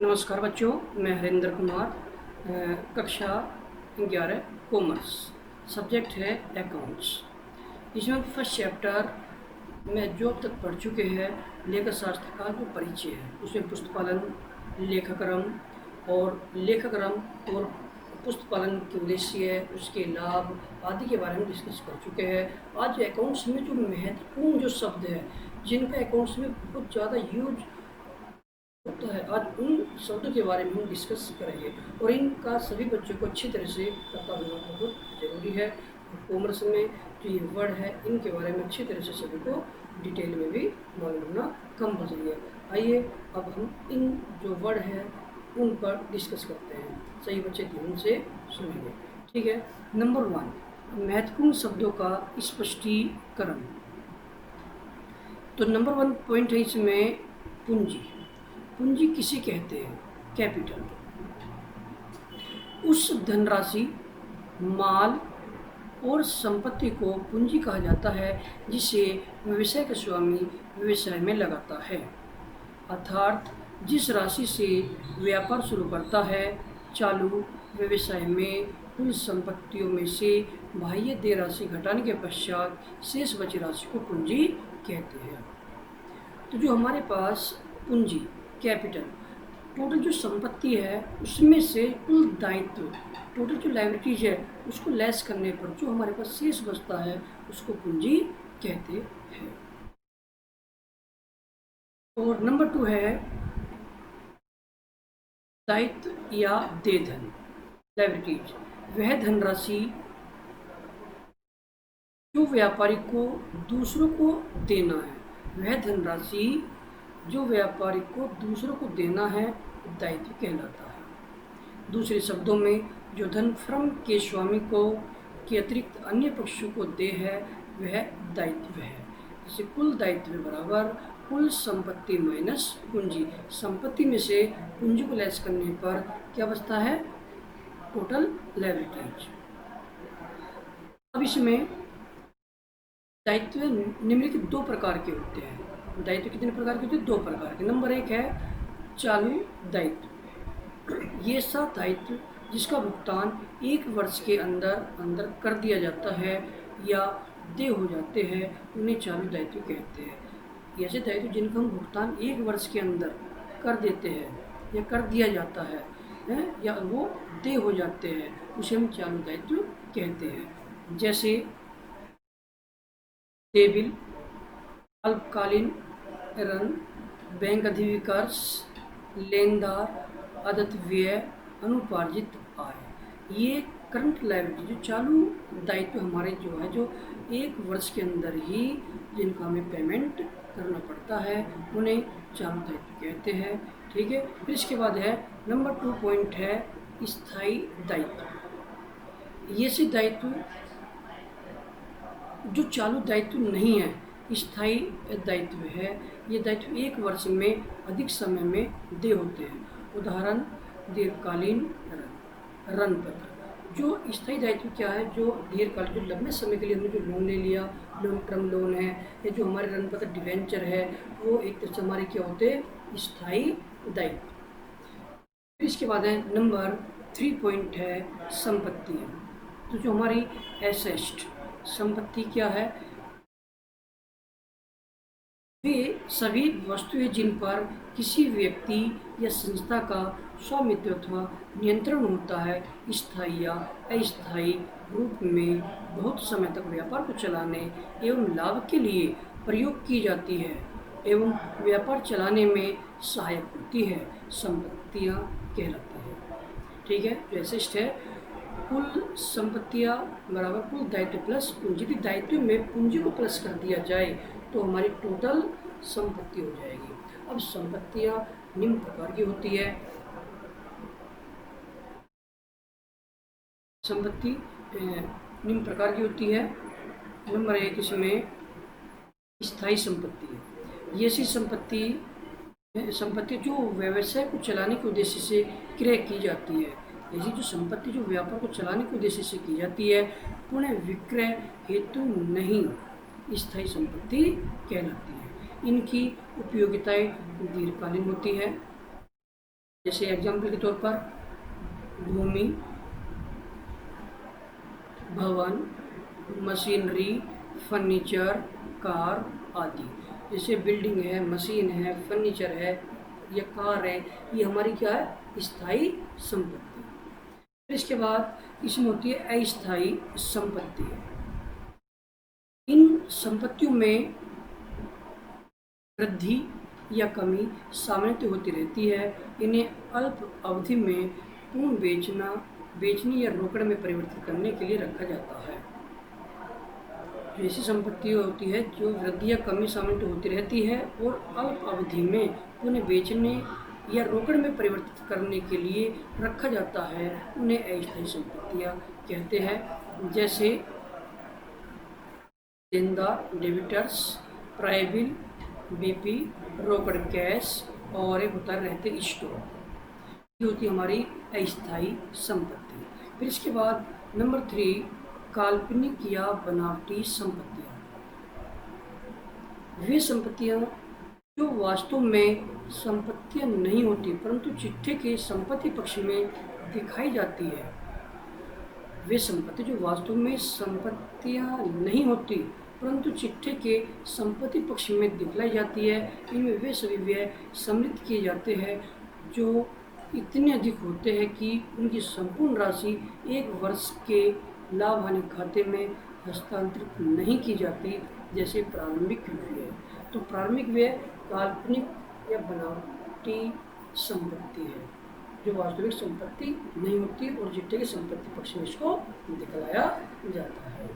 नमस्कार बच्चों, मैं हरिंद्र कुमार। कक्षा 11 कॉमर्स, सब्जेक्ट है अकाउंट्स। इसमें फर्स्ट चैप्टर में जो अब तक पढ़ चुके हैं लेखा शास्त्र का जो परिचय है, उसमें पुस्तपालन, लेखाक्रम और पुस्तपालन के उद्देश्य, उसके लाभ आदि के बारे में डिस्कस कर चुके हैं। आज अकाउंट्स में जो महत्वपूर्ण जो शब्द है, जिनका अकाउंट्स में बहुत ज़्यादा यूज होता है, आज उन शब्दों के बारे में हम डिस्कस करेंगे और इनका सभी बच्चों को अच्छी तरह से पता होना बहुत ज़रूरी है। कॉमर्स में जो ये वर्ड है, इनके बारे में अच्छी तरह से सभी को डिटेल में भी मालूम होना कंपल्सरी है। आइए अब हम इन जो वर्ड है उन पर डिस्कस करते हैं। सही बच्चे ध्यान से सुनेंगे, ठीक है। नंबर 1, महत्वपूर्ण शब्दों का स्पष्टीकरण। तो नंबर 1 पॉइंट है इसमें पूंजी। पूंजी किसे कहते हैं? कैपिटल। उस धनराशि, माल और संपत्ति को पूंजी कहा जाता है जिसे व्यवसाय का स्वामी व्यवसाय में लगाता है, अर्थात जिस राशि से व्यापार शुरू करता है। चालू व्यवसाय में कुल संपत्तियों में से बाह्य देय राशि घटाने के पश्चात शेष बची राशि को पूंजी कहते हैं। तो जो हमारे पास पूंजी, कैपिटल, टोटल जो संपत्ति है उसमें से कुल दायित्व, टोटल जो लायबिलिटीज है उसको लेस करने पर जो हमारे पास शेष बचता है उसको पूंजी कहते हैं। और नंबर 2 है दायित्व या देय धन, लायबिलिटीज। वह धनराशि जो व्यापारी को दूसरों को देना है, वह धनराशि जो व्यापारी को दूसरों को देना है दायित्व कहलाता है। दूसरे शब्दों में जो धन फर्म के स्वामी को के अतिरिक्त अन्य पक्षों को दे है वह दायित्व है। जैसे कुल दायित्व बराबर कुल संपत्ति माइनस पूंजी। संपत्ति में से पूंजी को लेस करने पर क्या बचता है? Total liabilities. अब इसमें दायित्व निम्नलिखित 2 प्रकार के होते हैं। दायित्व कितने प्रकार के होते हैं? 2 प्रकार के। नंबर 1 है चालू दायित्व। ये सब दायित्व जिसका भुगतान 1 वर्ष के अंदर कर दिया जाता है या देय हो जाते हैं, उन्हें चालू दायित्व कहते हैं। ऐसे दायित्व जिनका हम भुगतान 1 वर्ष के अंदर कर देते हैं या कर दिया जाता है, या वो देय हो जाते हैं, उसे हम चालू दायित्व कहते हैं। जैसे देय बिल, अल्पकालीन ऋण, बैंक अधिविकर्ष, लेनदार, आदत व्यय, अनुपार्जित आय। ये करंट लायबिलिटी, जो चालू दायित्व हमारे जो 1 वर्ष के अंदर ही जिनका हमें पेमेंट करना पड़ता है, उन्हें चालू दायित्व कहते हैं, ठीक है। फिर इसके बाद है नंबर 2 पॉइंट है स्थायी दायित्व। ये से दायित्व जो चालू दायित्व नहीं है, स्थायी दायित्व है। ये दायित्व 1 वर्ष में अधिक समय में देय होते हैं। उदाहरण दीर्घकालीन ऋण पत्र। जो स्थायी दायित्व क्या है? जो दीर्घकाल, जो लंबे समय के लिए हमने जो लोन ले लिया, लॉन्ग टर्म लोन है, या जो हमारे ऋण पत्र डिवेंचर है, वो एक तरह से हमारे क्या होते हैं? स्थायी दायित्व। फिर इसके बाद है नंबर 3 पॉइंट है संपत्ति। तो जो हमारी एसेट, संपत्ति क्या है? वे सभी वस्तुएं जिन पर किसी व्यक्ति या संस्था का स्वामित्व अथवा नियंत्रण होता है, स्थायी या अस्थायी रूप में बहुत समय तक व्यापार को चलाने एवं लाभ के लिए प्रयोग की जाती है एवं व्यापार चलाने में सहायक होती है, संपत्तियां कहलाती है, ठीक है। जो एसेट है, कुल संपत्तियां बराबर कुल दायित्व प्लस पूंजी। यदि दायित्व में पूंजी को प्लस कर दिया जाए तो हमारी टोटल संपत्ति हो जाएगी। अब संपत्तियां निम्न प्रकार की होती है। संपत्ति निम्न प्रकार की होती है। नंबर 1 इसमें स्थायी संपत्ति है। ये ऐसी संपत्ति जो व्यवसाय को चलाने के उद्देश्य से क्रय की जाती है। ऐसी जो संपत्ति जो व्यापार को चलाने के उद्देश्य से की जाती है, पुनः विक्रय हेतु नहीं, स्थायी संपत्ति कहलाती है। इनकी उपयोगिताएं दीर्घकालीन होती है। जैसे एग्जाम्पल के तौर पर भूमि, भवन, मशीनरी, फर्नीचर, कार आदि। जैसे बिल्डिंग है, मशीन है, फर्नीचर है या कार है, ये हमारी क्या है? स्थायी संपत्ति। फिर इसके बाद इसमें होती है अस्थायी संपत्ति। इन संपत्तियों में वृद्धि या कमी सामान्यतः होती रहती है। इन्हें अल्प अवधि में बेचने या रोकड़ में परिवर्तित करने के लिए रखा जाता है। जो ऐसी संपत्ति होती है जो वृद्धि या कमी सामान्यतः होती रहती है और अल्प अवधि में उन्हें बेचने या रोकड़ में परिवर्तित करने के लिए रखा जाता है, उन्हें अस्थायी संपत्तियाँ कहते हैं। जैसे देनदार, डेबिटर्स, प्राइबिल, बीपी, रोकड़ कैश और एक होता रहते स्टोर। ये होती हमारी अस्थायी संपत्ति। फिर इसके बाद नंबर 3, काल्पनिक या बनावटी संपत्तियाँ। वे संपत्तियाँ जो वास्तव में संपत्तियाँ नहीं होती परंतु चिट्ठे के संपत्ति पक्ष में दिखाई जाती है। वे संपत्ति जो वास्तव में संपत्तियाँ नहीं होती परंतु चिट्ठे के संपत्ति पक्ष में दिखलाई जाती है, इनमें वे सभी व्यय सम्मिलित किए जाते हैं जो इतने अधिक होते हैं कि उनकी संपूर्ण राशि एक वर्ष के लाभ हानि खाते में हस्तांतरित नहीं की जाती, जैसे प्रारंभिक व्यय। तो प्रारंभिक व्यय काल्पनिक या बनावटी संपत्ति है जो वास्तविक संपत्ति नहीं होती और चिट्ठे के संपत्ति पक्ष में इसको दिखलाया जाता है।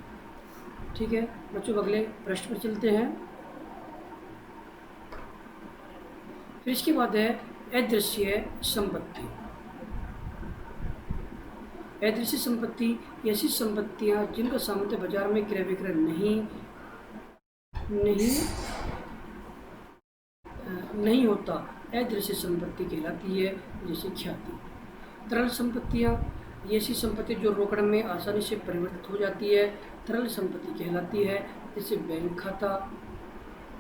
ठीक है बच्चों, अगले प्रश्न पर चलते हैं। फिर इसके बाद है अदृश्य संपत्ति। अदृश्य संपत्ति ऐसी संपत्तियां जिनका सामान्य बाजार में क्रय विक्रय नहीं होता, अदृश्य संपत्ति कहलाती है। जैसे ख्याति। तरल संपत्तियां ऐसी संपत्ति जो रोकड़ में आसानी से परिवर्तित हो जाती है, तरल संपत्ति कहलाती है। जैसे बैंक खाता,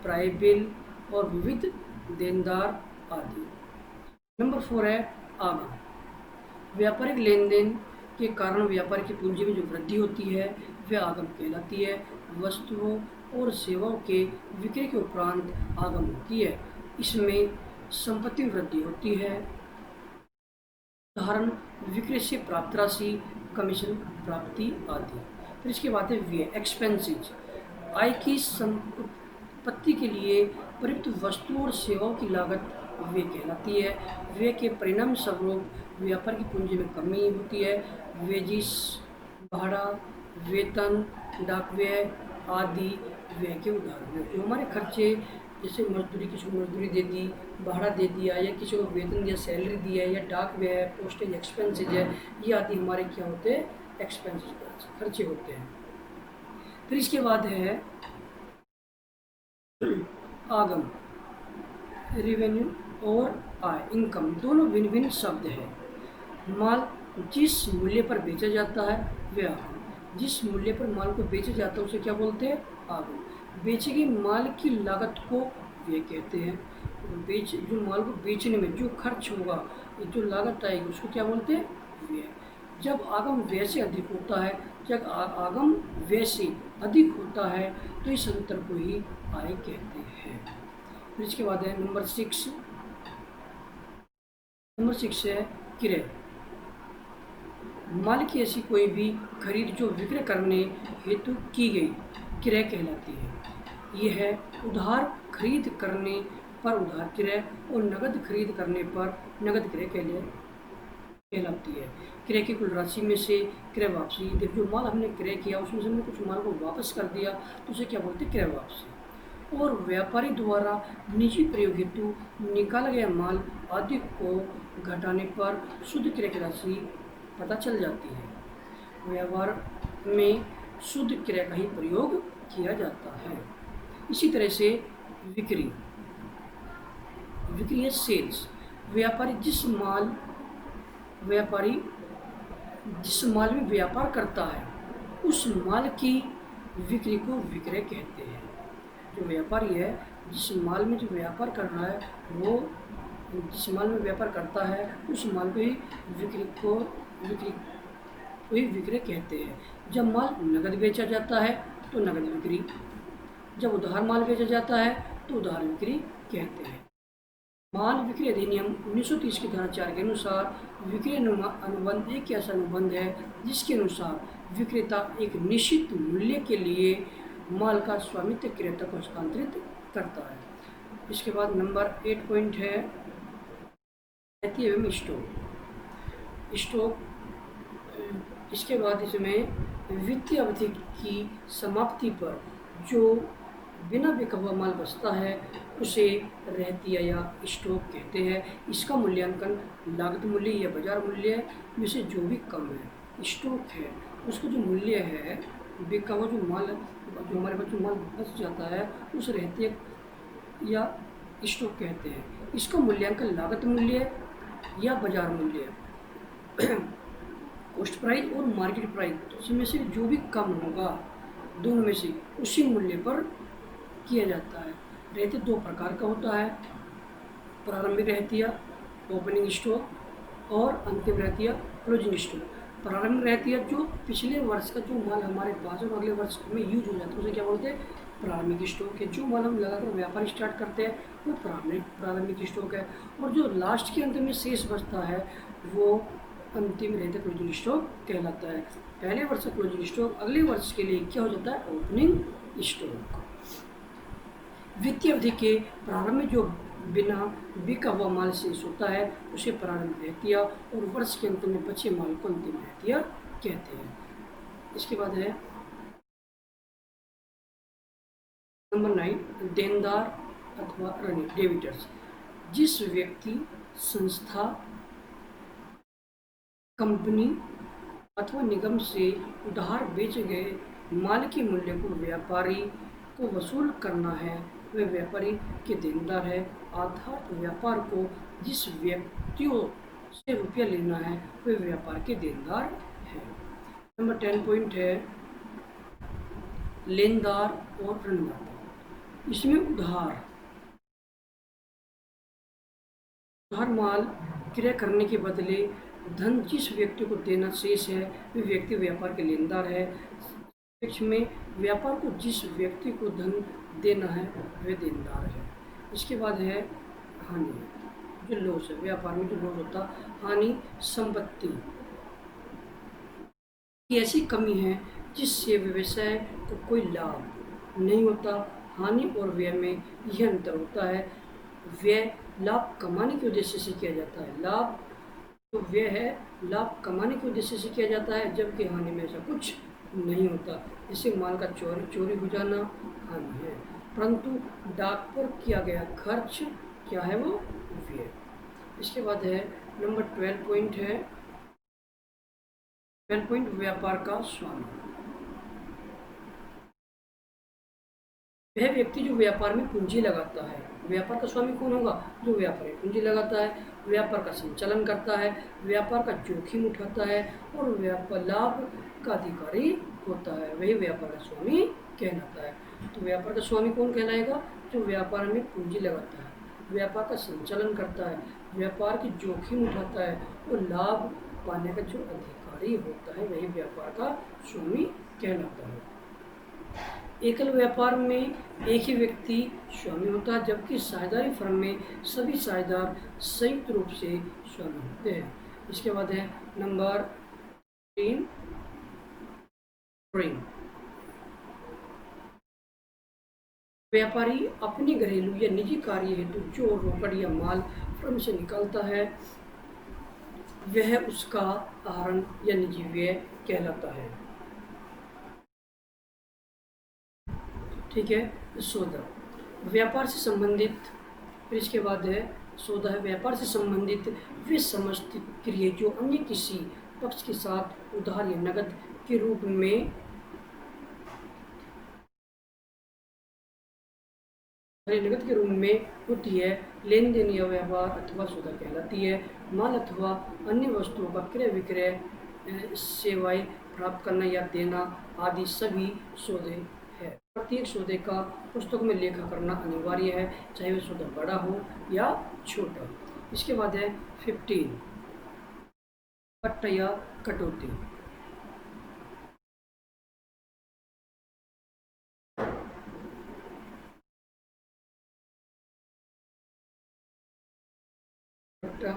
प्राइबिल और विविध देनदार आदि। नंबर 4 है आगम। व्यापारिक लेन देन के कारण व्यापार की पूंजी में जो वृद्धि होती है वह आगम कहलाती है। वस्तुओं और सेवाओं के विक्रय के उपरांत आगम होती है, इसमें संपत्ति वृद्धि होती है। उदाहरण विक्रय से प्राप्त राशि, कमीशन प्राप्ति आदि। फिर इसके बाद है व्यय एक्सपेंसेस। आय की संपत्ति के लिए प्रयुक्त वस्तुओं और सेवाओं की लागत व्यय कहलाती है। व्यय के परिणाम स्वरूप व्यापार की पूंजी में कमी होती है। वेजिस, भाड़ा, वेतन, डाक व्यय आदि व्यय के उदाहरण हैं। जो हमारे खर्चे, जैसे मजदूरी, किसी को मजदूरी दे दी, भाड़ा दे दिया या किसी को वेतन दिया, सैलरी दिया या डाक व्यय है, पोस्टेज एक्सपेंसेज है, ये आदि हमारे क्या होते हैं? एक्सपेंसेज, खर्चे होते हैं। फिर इसके बाद है आगम। रेवेन्यू और आय, इनकम, दोनों भिन्न भिन्न शब्द हैं। माल जिस मूल्य पर बेचा जाता है वह आगम। जिस मूल्य पर माल को बेचा जाता है उसे क्या बोलते हैं? आगम। बेचे गए माल की लागत को व्यय कहते हैं। जो माल को बेचने में जो खर्च होगा, जो लागत आएगी उसको क्या बोलते हैं? व्यय। जब आगम व्यय से अधिक होता है, जब आगम व्यय से अधिक होता है तो इस अंतर को ही आय कहते हैं। फिर इसके बाद है नंबर 6। नंबर 6 है क्रय। माल की ऐसी कोई भी खरीद जो विक्रय करने हेतु की गई क्रय कहलाती है। यह है उधार खरीद करने पर उधार क्रय और नगद खरीद करने पर नगद क्रय कहलाती है। क्रय की कुल राशि में से क्रय वापसी, जो माल हमने क्रय किया उसमें से हमने कुछ माल को वापस कर दिया तो उसे क्या बोलते हैं? क्रय वापसी। और व्यापारी द्वारा निजी प्रयोग हेतु निकाला गया माल आदि को घटाने पर शुद्ध क्रय की राशि पता चल जाती है। व्यवहार में शुद्ध क्रय का ही प्रयोग किया जाता है। इसी तरह से बिक्री है सेल्स। व्यापारी जिस माल में व्यापार करता है उस माल की बिक्री को विक्रय कहते हैं। जो व्यापारी है जिस माल में जो व्यापार कर रहा है वो जिस माल में व्यापार करता है उस माल को ही विक्रय कहते हैं। जब माल नकद बेचा जाता है तो नकद बिक्री, जब उधार माल बेचा जाता है तो उधार बिक्री कहते हैं। माल बिक्री अधिनियम 1930 की धारा 4 के अनुसार विक्रय अनुबंध एक ऐसा अनुबंध है जिसके अनुसार विक्रेता एक निश्चित मूल्य के लिए माल का स्वामित्व क्रेता को हस्तांतरित करता है। इसके बाद नंबर 8 पॉइंट है रहती एवं स्टॉक। इसके बाद इसमें वित्तीय अवधि की समाप्ति पर जो बिना बिका हुआ माल बचता है उसे रहतिया या स्टॉक कहते हैं। इसका मूल्यांकन लागत मूल्य या बाजार मूल्य में से जो भी कम है। स्टॉक है उसका जो मूल्य है, बिका हुआ जो माल, जो हमारे पास जो माल बच जाता है उस रहतिया या स्टॉक कहते हैं। इसका मूल्यांकन लागत मूल्य या बाजार मूल्य कॉस्ट प्राइस और मार्केट प्राइस इसमें से जो भी कम होगा दोनों में से उसी मूल्य पर किया जाता है। रहतिया दो प्रकार का होता है, प्रारंभिक रहतिया ओपनिंग स्टॉक और अंतिम रहतिया क्लोजिंग स्टॉक। प्रारंभिक रहतिया जो पिछले वर्ष का जो माल हमारे पास और अगले वर्ष में यूज हो जाता है उसे क्या बोलते हैं, प्रारंभिक स्टॉक है। जो माल हम लगाकर व्यापार स्टार्ट करते हैं वो प्रारंभिक स्टॉक है, और जो लास्ट के अंत में शेष बचता है वो अंतिम रहतिया क्लोजिंग स्टॉक कहलाता है। पहले वर्ष का क्लोजिंग स्टॉक अगले वर्ष के लिए क्या हो जाता है, ओपनिंग स्टॉक। वित्तीय अवधि के प्रारंभ में जो बिना बिका हुआ माल शेष होता है उसे प्रारंभिक रहतिया, और वर्ष के अंत में बचे माल को अंतिम रहतिया कहते हैं। इसके बाद है नंबर 9 देनदार अथवा ऋणी डेबिटर्स। जिस व्यक्ति, संस्था, कंपनी अथवा निगम से उधार बेचे गए माल के मूल्य को व्यापारी को वसूल करना है वह व्यापारी के देनदार है। अर्थात व्यापार को जिस व्यक्तियों से रुपया लेना है वह व्यापार के देनदार है। नंबर 10 पॉइंट है लेनदार और ऋणदाता। इसमें उधार माल क्रय करने के बदले धन जिस व्यक्ति को देना शेष है वह व्यक्ति व्यापार के लेनदार है। पक्ष में व्यापार को जिस व्यक्ति को धन देना है वह देनदार है। इसके बाद है हानि, जो लॉस है, व्यापार में जो लॉस होता, हानि संपत्ति की ऐसी कमी है जिससे व्यवसाय को कोई लाभ नहीं होता। हानि और व्यय में यह अंतर होता है, व्यय लाभ कमाने के उद्देश्य से किया जाता है, लाभ तो व्यय है लाभ कमाने के उद्देश्य से किया जाता है, जबकि हानि में ऐसा कुछ नहीं होता। जैसे माल का चोरी हो जाना हानि है, परंतु डाक पर किया गया खर्च क्या है, वो व्यय। इसके बाद है नंबर 12 पॉइंट है 12 पॉइंट व्यापार का स्वामी। वह व्यक्ति जो व्यापार में पूंजी लगाता है। व्यापार का स्वामी कौन होगा, जो व्यापार में पूंजी लगाता है, व्यापार का संचालन करता है, व्यापार का जोखिम उठाता है और व्यापार लाभ का अधिकारी होता है, वही व्यापार का स्वामी कहलाता है। तो व्यापार का स्वामी कौन कहलाएगा, जो व्यापार में पूंजी लगाता है, व्यापार का संचालन करता है, व्यापार की जोखिम उठाता है और लाभ पाने का जो अधिकारी होता है वही व्यापार का स्वामी कहलाता है। एकल व्यापार में एक ही व्यक्ति स्वामी होता है, जबकि साझेदारी फर्म में सभी साझेदार संयुक्त रूप से स्वामी होते हैं। इसके बाद है नंबर 3 ऋण। व्यापारी अपने घरेलू या निजी कार्य हेतु जो रोकड़ या माल फर्म से निकालता है वह उसका आहरण या निजी व्यय कहलाता है। ठीक है। सौदा व्यापार से संबंधित, फिर इसके बाद है सौदा है व्यापार से संबंधित वे समस्त क्रिया जो अन्य किसी पक्ष के साथ उधार या नकद के रूप में होती है, लेन देन या व्यवहार अथवा सौदा कहलाती है। माल अथवा अन्य वस्तुओं का क्रय विक्रय, सेवाएं प्राप्त करना या देना आदि सभी सौदे है। प्रत्येक सौदे का पुस्तक में लेखा करना अनिवार्य है, चाहे वह सौदा बड़ा हो या छोटा। इसके बाद है 15 पट्ट या कटौती।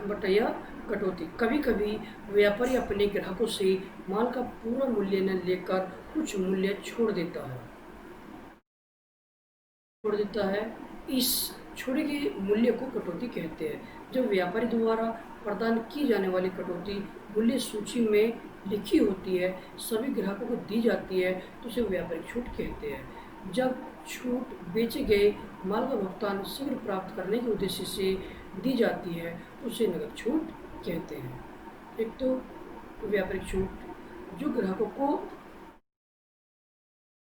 बट या कटौती, कभी कभी व्यापारी अपने ग्राहकों से माल का पूरा मूल्य न लेकर कुछ मूल्य छोड़ देता है। इस छोड़े गए मूल्य को कटौती कहते हैं। जब व्यापारी द्वारा प्रदान की जाने वाली कटौती मूल्य सूची में लिखी होती है, सभी ग्राहकों को दी जाती है, तो उसे व्यापारिक छूट कहते हैं। जब छूट बेचे गए माल का भुगतान शीघ्र प्राप्त करने के उद्देश्य से दी जाती है, तो उसे नकद छूट कहते हैं। एक तो व्यापारिक छूट जो ग्राहकों को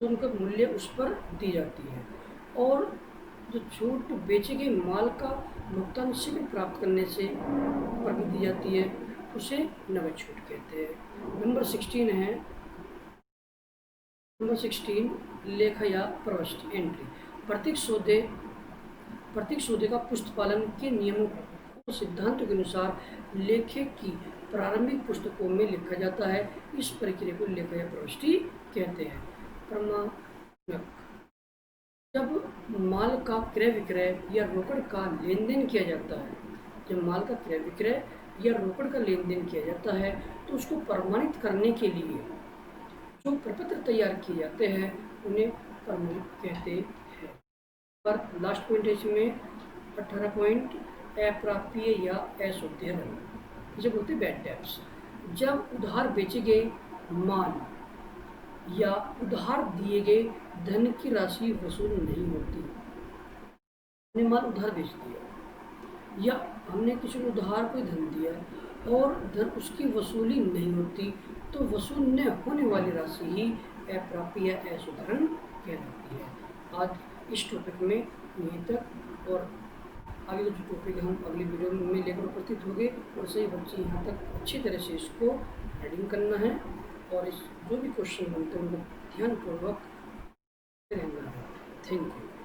उनका मूल्य उस पर दी जाती है, और जो छूट बेचे गए माल का भुगतान शीघ्र प्राप्त करने से पर भी दी जाती है, उसे नकद छूट कहते हैं। नंबर 16 लेखा या प्रविष्टि एंट्री। प्रत्येक सौदे का पुस्तपालन के नियमों को सिद्धांतों के अनुसार लेखे की प्रारंभिक पुस्तकों में लिखा जाता है। इस प्रक्रिया को लेखा या प्रविष्टि कहते हैं। प्रमाणक, जब माल का क्रय विक्रय या रोकड़ का लेन देन किया जाता है, जब माल का क्रय विक्रय या रोकड़ का लेन देन किया जाता है, तो उसको प्रमाणित करने के लिए जो प्रपत्र तैयार किए जाते हैं उन्हें प्रमाणित कहते हैं। पर लास्ट पॉइंट है इसमें 18 पॉइंट, अप्राप्य या अशुद्ध ऋण, जब होते बैड डेब्ट्स। जब उधार बेचे गए माल या उधार दिए गए धन की राशि वसूल नहीं होती, हमने माल उधार बेच दिया या हमने किसी को उधार कोई धन दिया और धन उसकी वसूली नहीं होती, तो वसूल न होने वाली राशि ही अप्राप्य या अशुद्ध ऋण कहलाती है। आज इस टॉपिक में यहीं तक, और आगे जो टॉपिक हम अगली वीडियो में लेकर उपस्थित होंगे, और सही बच्चे यहाँ तक अच्छी तरह से इसको रीडिंग करना है, और इस जो भी क्वेश्चन बनते हैं उनको ध्यानपूर्वक रहना है। Thank you.